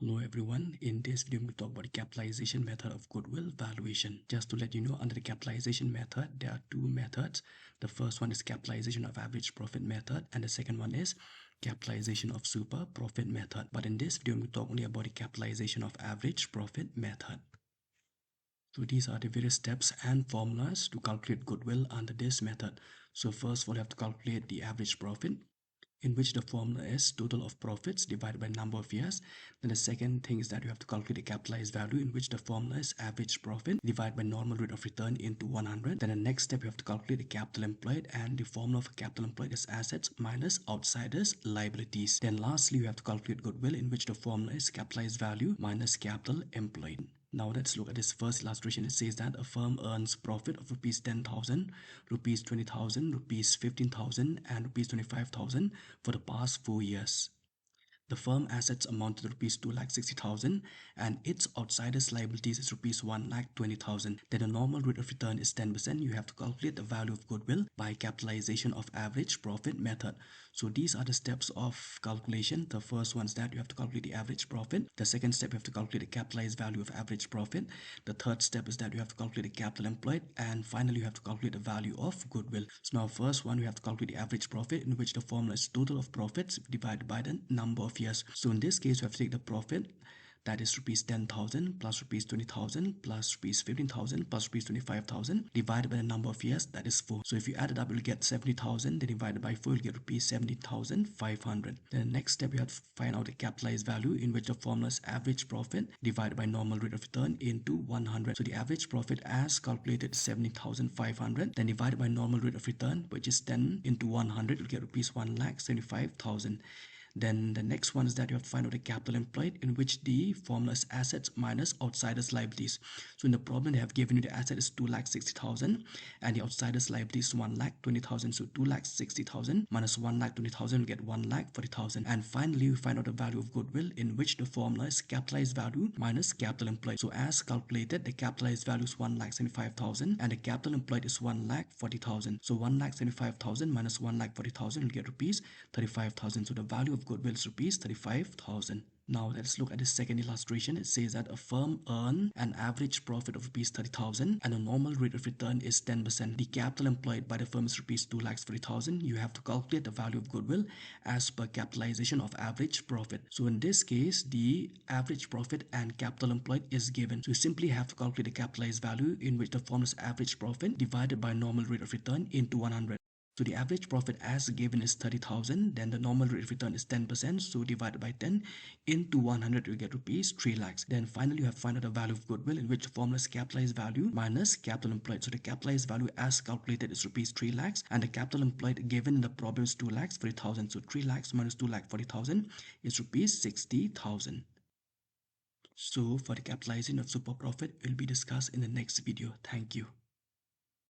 Hello everyone, in this video we talk about the capitalization method of goodwill valuation. Just to let you know, under the capitalization method there are two methods. The first one is capitalization of average profit method and the second one is capitalization of super profit method. But in this video we talk only about the capitalization of average profit method. So these are the various steps and formulas to calculate goodwill under this method. So first of all, you have to calculate the average profit, in which the formula is total of profits divided by number of years. Then the second thing is that you have to calculate the capitalized value, in which the formula is average profit divided by normal rate of return into 100. Then the next step, you have to calculate the capital employed, and the formula for capital employed is assets minus outsiders liabilities. Then lastly, you have to calculate goodwill, in which the formula is capitalized value minus capital employed. Now let's look at this first illustration. It says that a firm earns profit of rupees 10,000, rupees 20,000, rupees 15,000 and rupees 25,000 for the past 4 years. The firm assets amount to rupees 2,60,000 and its outsiders liabilities is rupees 1,20,000. Then the normal rate of return is 10%. You have to calculate the value of goodwill by capitalization of average profit method. So these are the steps of calculation. The first one is that you have to calculate the average profit. The second step, you have to calculate the capitalized value of average profit. The third step is that you have to calculate the capital employed, and finally you have to calculate the value of goodwill. So now first one, we have to calculate the average profit, in which the formula is total of profits divided by the number of years. So in this case, we have to take the profit, that is rupees 10,000 plus rupees 20,000 plus rupees 15,000 plus rupees 25,000 divided by the number of years, that is 4. So if you add it up, you'll get 70,000. Then divided by 4, you'll get rupees 70,500. Then the next step, you have to find out the capitalized value, in which the formula is average profit divided by normal rate of return into 100. So the average profit as calculated is 70,500. Then divided by normal rate of return, which is 10 into 100, you'll get rupees 1,75,000. Then the next one is that you have to find out the capital employed, in which the formula is assets minus outsiders liabilities. So in the problem, they have given you the asset is 2,60,000 and the outsiders liabilities is 1,20,000. So 2,60,000 minus 1,20,000 will get 1,40,000. And finally, we find out the value of goodwill, in which the formula is capitalized value minus capital employed. So as calculated, the capitalized value is 1,75,000 and the capital employed is 1,40,000. So 1,75,000 minus 1,40,000 will get rupees 35,000. So the value of goodwill is rupees 35,000. Now let's look at the second illustration. It says that a firm earned an average profit of rupees 30,000 and a normal rate of return is 10%. The capital employed by the firm is rupees 2,40,000. You have to calculate the value of goodwill as per capitalization of average profit. So in this case, the average profit and capital employed is given. So you simply have to calculate the capitalized value, in which the formula is average profit divided by normal rate of return into 100. So the average profit as given is 30,000, then the normal rate of return is 10%, so divided by 10 into 100, you get rupees 3 lakhs. Then finally, you have to find out the value of goodwill, in which the formula is capitalized value minus capital employed. So the capitalized value as calculated is rupees 3 lakhs, and the capital employed given in the problem is 2,40,000. So 3 lakhs minus 2,40,000 is rupees 60,000. So for the capitalization of super profit, will be discussed in the next video. Thank you.